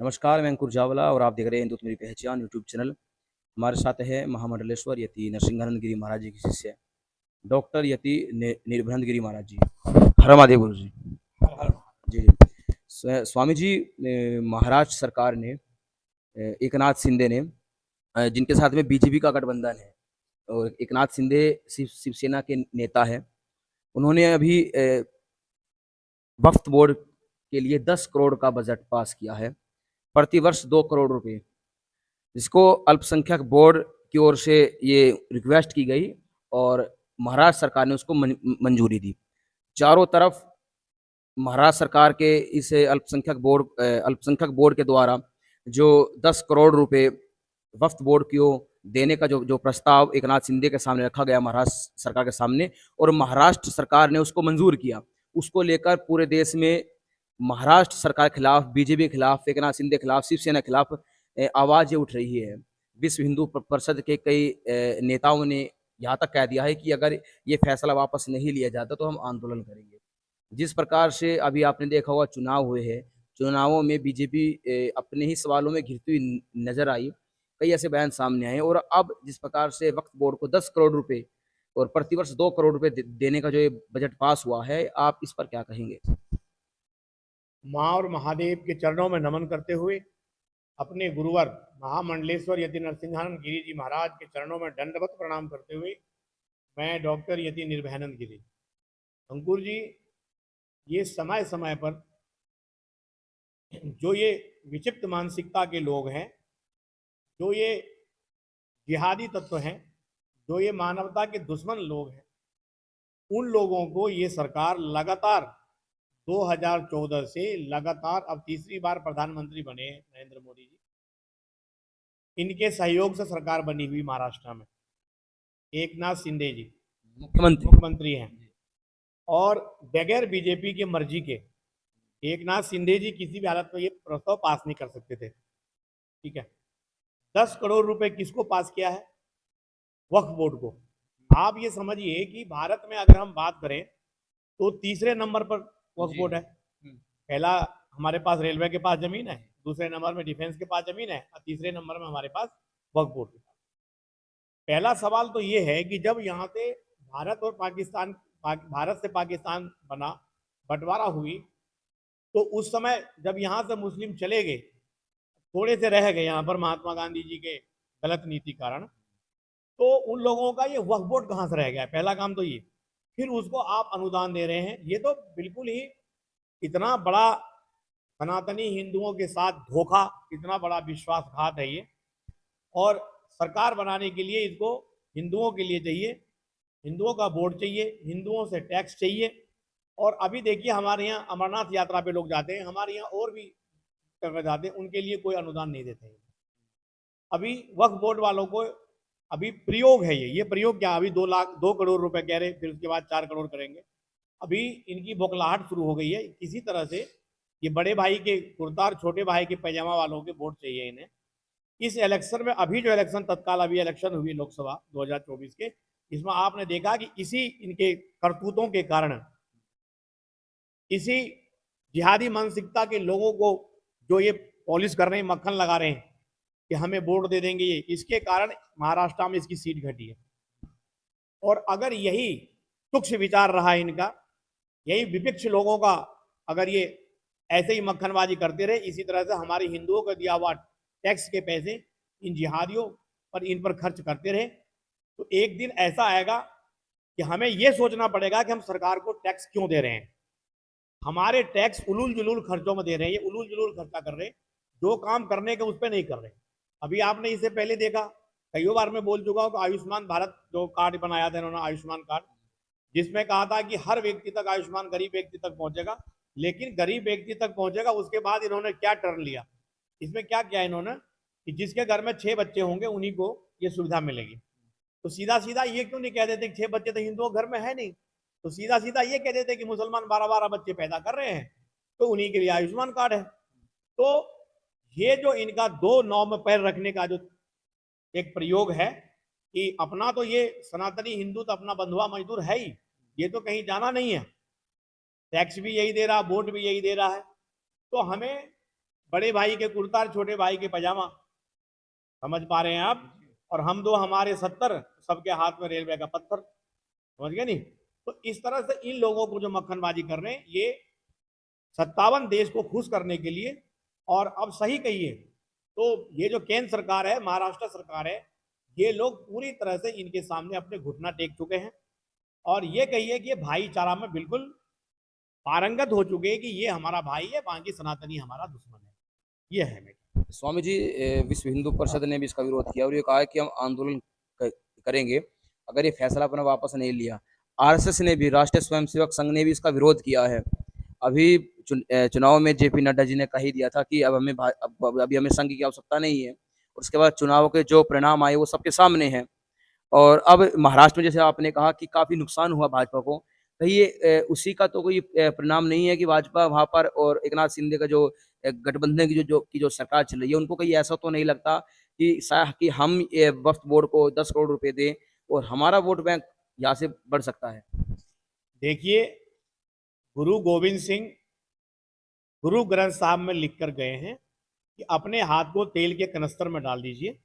नमस्कार, मैं अंकुर जावला और आप देख रहे हैं हिंदुत्व मेरी पहचान यूट्यूब चैनल। हमारे साथ है महामंडलेश्वर यति नरसिंहानंद गिरी महाराज जी के शिष्य डॉक्टर यति निर्भनंद गिरी महाराज जी। हर महादेव गुरु जी। जी जी। स्वामी जी महाराष्ट्र सरकार ने एकनाथ शिंदे ने जिनके साथ में बीजेपी का गठबंधन है और एकनाथ शिंदे शिवसेना के नेता है। उन्होंने अभी वक्फ बोर्ड के लिए 10 करोड़ का बजट पास किया है, प्रतिवर्ष 2 करोड़ रुपए, जिसको अल्पसंख्यक बोर्ड की ओर से ये रिक्वेस्ट की गई और महाराष्ट्र सरकार ने उसको मंजूरी दी। चारों तरफ महाराष्ट्र सरकार के इस अल्पसंख्यक बोर्ड के द्वारा जो 10 करोड़ रुपए वक्फ बोर्ड को देने का जो प्रस्ताव एकनाथ शिंदे के सामने रखा गया महाराष्ट्र सरकार के सामने, और महाराष्ट्र सरकार ने उसको मंजूर किया, उसको लेकर पूरे देश में महाराष्ट्र सरकार के खिलाफ, बीजेपी के खिलाफ, एकनाथ शिंदे के खिलाफ, शिवसेना के खिलाफ आवाजें उठ रही है। विश्व हिंदू परिषद के कई नेताओं ने यहाँ तक कह दिया है कि अगर ये फैसला वापस नहीं लिया जाता तो हम आंदोलन करेंगे। जिस प्रकार से अभी आपने देखा होगा चुनाव हुए हैं, चुनावों में बीजेपी अपने ही सवालों में घिरती हुई नजर आई, कई ऐसे बयान सामने आए, और अब जिस प्रकार से वक्फ बोर्ड को 10 करोड़ रुपए और प्रतिवर्ष 2 करोड़ रुपए देने का जो ये बजट पास हुआ है, आप इस पर क्या कहेंगे? माँ और महादेव के चरणों में नमन करते हुए, अपने गुरुवर महामंडलेश्वर यति नरसिंहानंद गिरी जी महाराज के चरणों में दंडवत प्रणाम करते हुए, मैं डॉक्टर यति निर्भयानंद गिरी। अंकुर जी, ये समय समय पर जो ये विक्षिप्त मानसिकता के लोग हैं, जो ये जिहादी तत्व हैं, जो ये मानवता के दुश्मन लोग हैं, उन लोगों को ये सरकार लगातार 2014 से लगातार, अब तीसरी बार प्रधानमंत्री बने नरेंद्र मोदी जी, इनके सहयोग से सरकार बनी हुई महाराष्ट्र में। एकनाथ शिंदे जी मुख्यमंत्री हैं और बगैर बीजेपी के मर्जी के एकनाथ शिंदे जी किसी भी हालत में ये प्रस्ताव पास नहीं कर सकते थे। ठीक है, 10 करोड़ रुपए किसको पास किया है? वक्फ बोर्ड को। आप ये समझिए कि भारत में अगर हम बात करें तो तीसरे नंबर पर वक्फ बोर्ड है। पहला हमारे पास रेलवे के पास जमीन है, दूसरे नंबर में डिफेंस के पास जमीन है, और तीसरे नंबर में हमारे पास वक्फ बोर्ड के पास। पहला सवाल तो ये है कि जब यहाँ से भारत और पाकिस्तान, भारत से पाकिस्तान बना, बंटवारा हुई, तो उस समय जब यहाँ से मुस्लिम चले गए, थोड़े से रह गए यहाँ पर महात्मा गांधी जी के गलत नीति कारण, तो उन लोगों का ये वक्फ बोर्ड कहाँ से रह गया? पहला काम तो ये। फिर उसको आप अनुदान दे रहे हैं, ये तो बिल्कुल ही इतना बड़ा सनातनी हिंदुओं के साथ धोखा, इतना बड़ा विश्वासघात है ये। और सरकार बनाने के लिए इसको हिंदुओं के लिए चाहिए, हिंदुओं का वोट चाहिए, हिंदुओं से टैक्स चाहिए। और अभी देखिए हमारे यहाँ अमरनाथ यात्रा पे लोग जाते हैं, हमारे यहाँ और भी जगह जाते हैं, उनके लिए कोई अनुदान नहीं देते हैं। अभी वक्फ बोर्ड वालों को अभी प्रयोग है ये प्रयोग क्या, अभी 2 करोड़ रुपए कह रहे, फिर उसके बाद 4 करोड़ करेंगे। अभी इनकी बौखलाहट शुरू हो गई है। किसी तरह से ये बड़े भाई के कुर्ता और छोटे भाई के पैजामा वालों के वोट चाहिए इन्हें। इस इलेक्शन में, अभी जो इलेक्शन तत्काल अभी इलेक्शन हुई लोकसभा 2024 के, इसमें आपने देखा कि इसी इनके करतूतों के कारण, इसी जिहादी मानसिकता के लोगों को जो ये पॉलिश कर रहे हैं, मक्खन लगा रहे हैं कि हमें वोट दे देंगे, ये इसके कारण महाराष्ट्र में इसकी सीट घटी है। और अगर यही तुच्छ विचार रहा इनका, यही विपक्ष लोगों का, अगर ये ऐसे ही मक्खनबाजी करते रहे, इसी तरह से हमारे हिंदुओं को दिया हुआ टैक्स के पैसे इन जिहादियों पर, इन पर खर्च करते रहे, तो एक दिन ऐसा आएगा कि हमें यह सोचना पड़ेगा कि हम सरकार को टैक्स क्यों दे रहे हैं। हमारे टैक्स उलूल जुलूल खर्चों में दे रहे हैं, ये उलूल जुलूल खर्चा कर रहे हैं, जो काम करने के उस पर नहीं कर रहे। अभी आपने इससे पहले देखा, कई बार मैं बोल चुका हूं कि आयुष्मान भारत जो कार्ड बनाया था इन्होंने, आयुष्मान कार्ड, जिसमें कहा था कि हर व्यक्ति तक आयुष्मान गरीब व्यक्ति तक पहुंचेगा, लेकिन गरीब व्यक्ति तक पहुंचेगा, उसके बाद इन्होंने क्या टर्न लिया, इसमें क्या किया इन्होंने कि जिसके घर में 6 बच्चे होंगे उन्हीं को ये सुविधा मिलेगी। तो सीधा सीधा ये क्यों नहीं कह देते कि 6 बच्चे तो हिंदुओं घर में है नहीं, तो सीधा सीधा ये कह देते कि मुसलमान 12-12 बच्चे पैदा कर रहे हैं तो उन्हीं के लिए आयुष्मान कार्ड है। तो ये जो इनका 2 नाव में पैर रखने का जो एक प्रयोग है कि अपना तो ये सनातनी हिंदू तो अपना बंधुआ मजदूर है ही, ये तो कहीं जाना नहीं है, टैक्स भी यही दे रहा, वोट भी यही दे रहा है। तो हमें बड़े भाई के कुर्ता और छोटे भाई के पजामा, समझ पा रहे हैं आप? और हम दो हमारे 70, सबके हाथ में रेलवे का पत्थर, समझ गए नहीं? तो इस तरह से इन लोगों को जो मक्खनबाजी कर रहे हैं, ये 57 देश को खुश करने के लिए, और अब सही कहिए तो ये जो केंद्र सरकार है, महाराष्ट्र सरकार है, ये लोग पूरी तरह से इनके सामने अपने घुटना टेक चुके हैं, और ये कहिए कि ये भाईचारा में बिल्कुल पारंगत हो चुके हैं कि ये हमारा भाई है, बाकी सनातनी हमारा दुश्मन है। ये है मेरा। स्वामी जी, विश्व हिंदू परिषद ने भी इसका विरोध किया और ये कहा है कि हम आंदोलन करेंगे अगर ये फैसला अपना वापस नहीं लिया। आरएसएस ने भी, राष्ट्रीय स्वयंसेवक संघ ने भी इसका विरोध किया है। अभी चुनाव में जेपी नड्डा जी ने कह ही दिया था कि अभी हमें संघ की आवश्यकता नहीं है, और उसके बाद चुनाव के जो परिणाम आए वो सबके सामने हैं। और अब महाराष्ट्र में जैसे आपने कहा कि काफी नुकसान हुआ भाजपा को, कहीं ये उसी का तो कोई परिणाम नहीं है कि भाजपा वहां पर और एकनाथ शिंदे का जो गठबंधन की जो सरकार चल रही है, उनको कहीं ऐसा तो नहीं लगता कि हम ये वक्फ बोर्ड को 10 करोड़ रुपए दें और हमारा वोट बैंक यहाँ से बढ़ सकता है? देखिए, गुरु गोविंद सिंह गुरु ग्रंथ साहब में लिख कर गए हैं कि अपने हाथ को तेल के कनस्तर में डाल दीजिए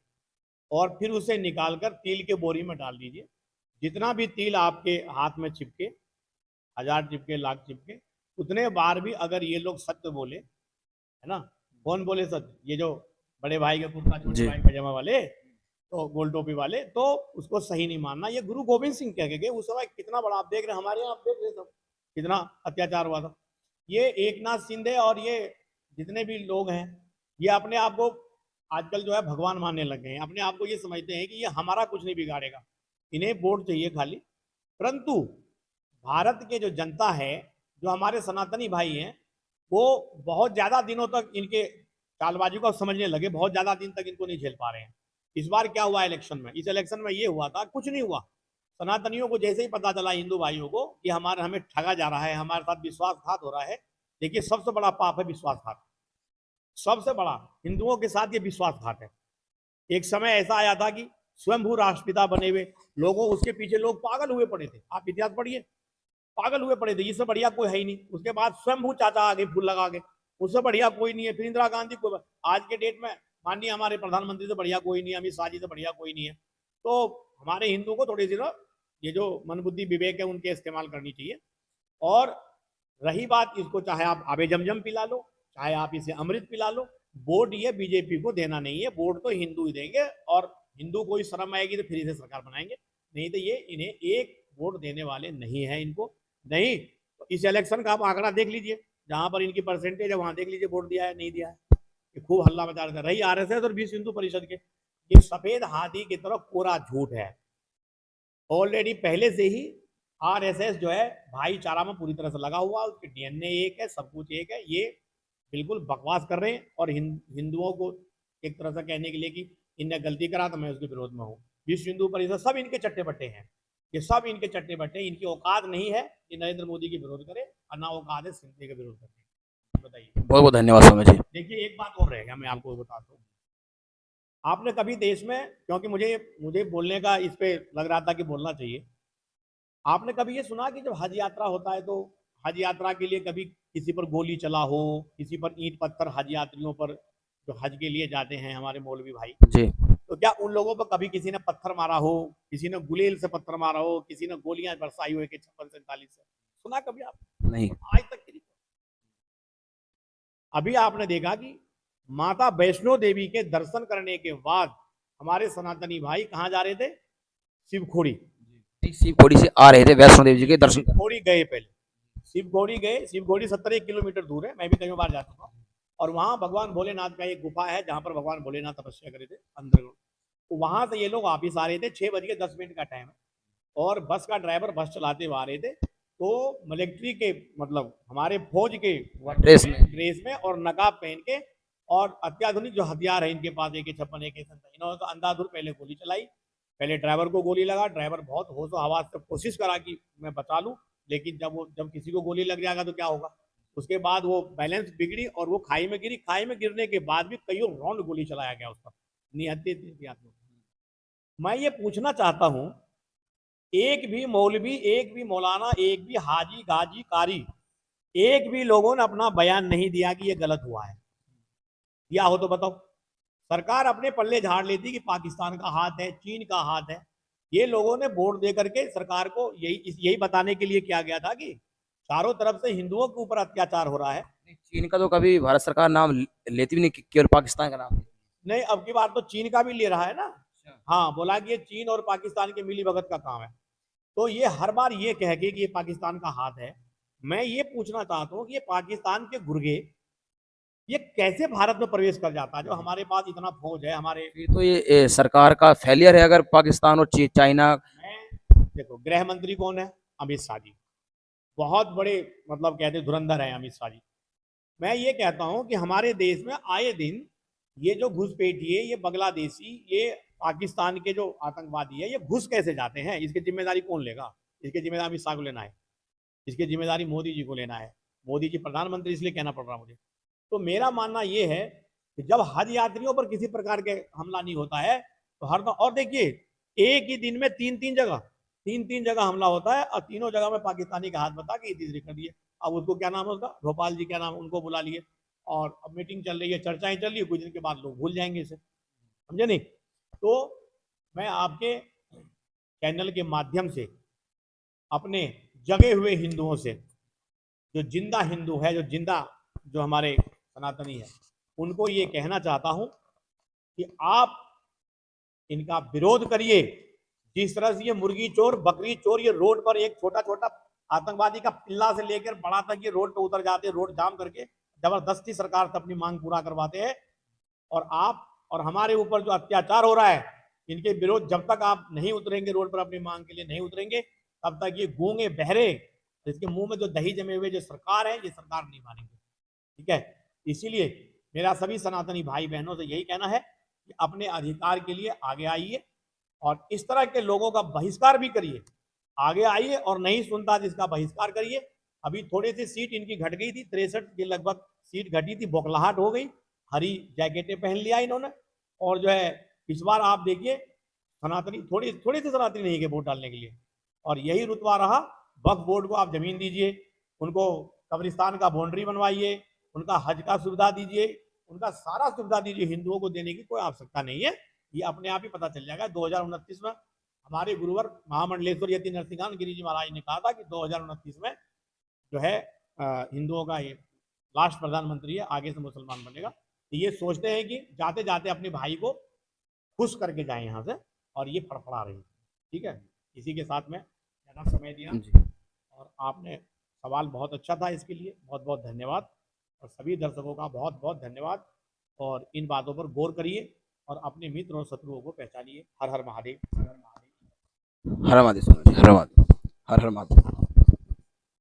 और फिर उसे निकालकर तिल के बोरी में डाल दीजिए। जितना भी तिल आपके हाथ में चिपके, 1000 चिपके, लाख चिपके, उतने बार भी अगर ये लोग सत्य बोले, है ना, कौन बोले सत्य? ये जो बड़े भाई के कुर्ता, छोटे भाई पजामा वाले, तो गोल टोपी वाले, तो उसको सही नहीं मानना। ये गुरु गोविंद सिंह कह गए। उस समय कितना बड़ा, आप देख रहे हैं हमारे यहाँ, आप देख रहे सब कितना अत्याचार हुआ था। ये एकनाथ शिंदे और ये जितने भी लोग हैं, ये अपने आप को आजकल जो है भगवान मानने लग गए हैं। अपने आप को ये समझते हैं कि ये हमारा कुछ नहीं बिगाड़ेगा, इन्हें वोट चाहिए खाली। परंतु भारत के जो जनता है, जो हमारे सनातनी भाई हैं, वो बहुत ज्यादा दिनों तक इनके चालबाजी को समझने लगे, बहुत ज्यादा दिन तक इनको नहीं झेल पा रहे हैं। इस बार क्या हुआ इलेक्शन में? इस इलेक्शन में ये हुआ था, कुछ नहीं हुआ। सनातनियों को जैसे ही पता चला, हिंदू भाइयों को, कि हमें ठगा जा रहा है, हमारे साथ विश्वासघात हो रहा है। देखिए, सबसे बड़ा पाप है विश्वासघात, सबसे बड़ा हिंदुओं के साथ ये विश्वासघात है। एक समय ऐसा आया था कि स्वयंभू राष्ट्रपिता बने हुए लोगों, उसके पीछे लोग पागल हुए पड़े थे। आप इतिहास पढ़िए, पागल हुए पड़े थे, इससे बढ़िया कोई है ही नहीं। उसके बाद स्वयंभू चाचा आगे फूल लगा के, उससे बढ़िया कोई नहीं है। फिर इंदिरा गांधी को, आज के डेट में माननीय हमारे प्रधानमंत्री से बढ़िया कोई नहीं है, अमित शाह जी से बढ़िया कोई नहीं है। तो हमारे हिंदू को थोड़ी सी ना ये जो मन बुद्धि विवेक है उनके इस्तेमाल करनी चाहिए। और रही बात इसको, चाहे आप आबे जमजम पिला लो, चाहे आप इसे अमृत पिला लो, वोट ये बीजेपी को देना नहीं है, वोट तो हिंदू ही देंगे। और हिंदू को शर्म आएगी तो फिर इसे सरकार बनाएंगे, नहीं तो ये इन्हें एक वोट देने वाले नहीं है। इनको नहीं, तो इस इलेक्शन का आप आंकड़ा देख लीजिए, जहां पर इनकी परसेंटेज है वहां देख लीजिए वोट दिया है नहीं दिया है। ये खूब हल्ला मचा रहे थे। रही आरएसएस और विश्व हिंदू परिषद के, ये सफेद हाथी की तरफ पूरा झूठ है। ऑलरेडी पहले से ही आरएसएस जो है भाईचारा में पूरी तरह से लगा हुआ, उसके डीएनए एक है, सब कुछ एक है। ये बिल्कुल बकवास कर रहे हैं और हिंदुओं को एक तरह से कहने के लिए कि इनने गलती करा तो मैं उसके विरोध में हूँ। विश्व हिंदू परिषद सब इनके चट्टे बट्टे हैं, ये सब इनके चट्टे बट्टे। इनकी औकात नहीं है कि नरेंद्र मोदी के विरोध करे, और ना औकात है सिंधिया के विरोध करने। बताइए। बहुत बहुत धन्यवाद स्वामी जी। देखिए, एक बात और रहेगा, मैं आपको बताता हूँ। आपने कभी देश में, क्योंकि मुझे बोलने का इस पे लग रहा था कि बोलना चाहिए, आपने कभी ये सुना कि जब हज यात्रा होता है तो हज यात्रा के लिए कभी किसी पर गोली चला हो, किसी पर ईंट पत्थर हज यात्रियों पर जो हज के लिए जाते हैं हमारे मौलवी भाई जी, तो क्या उन लोगों पर कभी किसी ने पत्थर मारा हो, किसी ने गुलेल से पत्थर मारा हो, किसी ने गोलियां बरसाई हो? 56-47 से सुना कभी आप? नहीं। आज तक नहीं। अभी आपने देखा कि माता वैष्णो देवी के दर्शन करने के बाद हमारे सनातनी भाई कहाँ जा रहे थे? शिवखोड़ी। शिवखोड़ी से आ रहे थे वैष्णो देवी जी के दर्शन। शिवखोड़ी गए, पहले शिवखोड़ी गए। शिवखोड़ी 17 किलोमीटर दूर है, मैं भी कई बार जा चुका हूँ। और वहां भगवान भोलेनाथ का एक गुफा है जहां पर भगवान भोलेनाथ तपस्या करे थे अंदर। तो वहां से ये लोग वापिस आ रहे थे, 6:10 का टाइम है, और बस का ड्राइवर बस चलाते हुए आ रहे थे। तो मिलिट्री के, मतलब हमारे फौज के ड्रेस में और नकाब पहन के, और अत्याधुनिक जो हथियार है इनके पास, AK-56, AK-47, इन्होंने तो अंधाधुर पहले गोली चलाई। पहले ड्राइवर को गोली लगा, ड्राइवर बहुत होशो हवास से कोशिश करा कि मैं बचा लूं, लेकिन जब किसी को गोली लग जाएगा तो क्या होगा। उसके बाद वो बैलेंस बिगड़ी और वो खाई में गिरी। खाई में गिरने के बाद भी कईयों राउंड गोली चलाया गया उस पर, निहत्थे थे। मैं ये पूछना चाहता हूं, एक भी मौलवी, एक भी मौलाना, एक भी हाजी, गाजी, कारी, एक भी लोगों ने अपना बयान नहीं दिया कि ये गलत हुआ है। दिया हो तो बताओ। सरकार अपने पल्ले झाड़ लेती कि पाकिस्तान का हाथ है, चीन का हाथ है। ये लोगों ने वोट दे करके सरकार को यही बताने के लिए किया गया था कि चारों तरफ से हिंदुओं के ऊपर अत्याचार हो रहा है। चीन का तो कभी भारत सरकार नाम लेती भी नहीं, केवल पाकिस्तान का नाम लेती नहीं, अब की बार तो चीन का भी ले रहा है ना। है। हाँ, बोला कि ये चीन और पाकिस्तान के मिली भगत का काम है। तो ये हर बार ये कह के कि ये पाकिस्तान का हाथ है। मैं ये पूछना चाहता हूँ कि ये पाकिस्तान के गुर्गे ये कैसे भारत में प्रवेश कर जाता है, जो हमारे पास इतना फौज है हमारे। फिर तो ये सरकार का फेलियर है अगर पाकिस्तान और चाइना। मैं देखो, गृह मंत्री कौन है? अमित शाह जी। बहुत बड़े मतलब कहते हैं धुरंधर है अमित शाह जी। मैं ये कहता हूं कि हमारे देश में आए दिन ये जो घुसपैठिए, ये बांग्लादेशी, ये पाकिस्तान के जो आतंकवादी है, ये घुस कैसे जाते हैं? इसकी जिम्मेदारी कौन लेगा? इसकी जिम्मेदारी अमित शाह को लेना है, इसकी जिम्मेदारी मोदी जी को लेना है। मोदी जी प्रधानमंत्री इसलिए कहना पड़ रहा मुझे। तो मेरा मानना ये है कि जब हज यात्रियों पर किसी प्रकार के हमला नहीं होता है तो हर और देखिए, एक ही दिन में तीन तीन जगह हमला होता है और तीनों जगह में पाकिस्तानी का हाथ बता के तीसरी कर दिए। अब उसको क्या नाम है उसका, भोपाल जी क्या नाम, उनको बुला लिए और अब मीटिंग चल रही है, चर्चाएं चल रही है, कुछ दिन के बाद लोग भूल जाएंगे इसे, समझे नहीं? तो मैं आपके चैनल के माध्यम से अपने जगे हुए हिंदुओं से, जो जिंदा हिंदू है, जो हमारे सनातनी है, उनको ये कहना चाहता हूं कि आप इनका विरोध करिए। जिस तरह से ये मुर्गी चोर, बकरी चोर, ये रोड पर एक छोटा छोटा आतंकवादी का पिल्ला से लेकर बड़ा तक ये रोड पर उतर जाते हैं, रोड जाम करके जबरदस्ती सरकार से अपनी मांग पूरा करवाते हैं। और आप और हमारे ऊपर जो अत्याचार हो रहा है, इनके विरोध जब तक आप नहीं उतरेंगे, रोड पर अपनी मांग के लिए नहीं उतरेंगे, तब तक ये गूंगे बहरे, इसके मुंह में जो दही जमे हुए जो सरकार है, ये सरकार नहीं मानेंगे। ठीक है, इसीलिए मेरा सभी सनातनी भाई बहनों से यही कहना है कि अपने अधिकार के लिए आगे आइए और इस तरह के लोगों का बहिष्कार भी करिए। आगे आइए और नहीं सुनता जिसका बहिष्कार करिए। अभी थोड़ी सी सीट इनकी घट गई थी, 63 के लगभग सीट घटी थी, बौखलाहट हो गई, हरी जैकेटें पहन लिया इन्होंने। और जो है इस बार आप देखिए, सनातनी थोड़ी थोड़ी सी सनातनी नहीं गए वोट डालने के लिए, और यही रुतबा रहा। वक्फ बोर्ड को आप जमीन दीजिए, उनको कब्रिस्तान का बाउंड्री बनवाइए, उनका हज का सुविधा दीजिए, उनका सारा सुविधा दीजिए। हिंदुओं को देने की कोई आवश्यकता नहीं है, ये अपने आप ही पता चल जाएगा। 2029 में हमारे गुरुवर महामंडलेश्वर यति नरसिंहान गिरी जी महाराज ने कहा था कि 2029 में जो है हिंदुओं का ये लास्ट प्रधानमंत्री है, आगे से मुसलमान बनेगा। तो ये सोचते हैं कि जाते जाते अपने भाई को खुश करके जाए यहाँ से, और ये फड़फड़ा रही है। ठीक है, इसी के साथ में ज़्यादा समय दिया और आपने सवाल बहुत अच्छा था, इसके लिए बहुत बहुत धन्यवाद। और सभी दर्शकों का बहुत बहुत धन्यवाद। और इन बातों पर गौर करिए और अपने मित्र और शत्रुओं को पहचानिए। हर हर महादेव, हर हर महादेव, हर हर महादेव, हर हर महादेव, हर हर महादेव।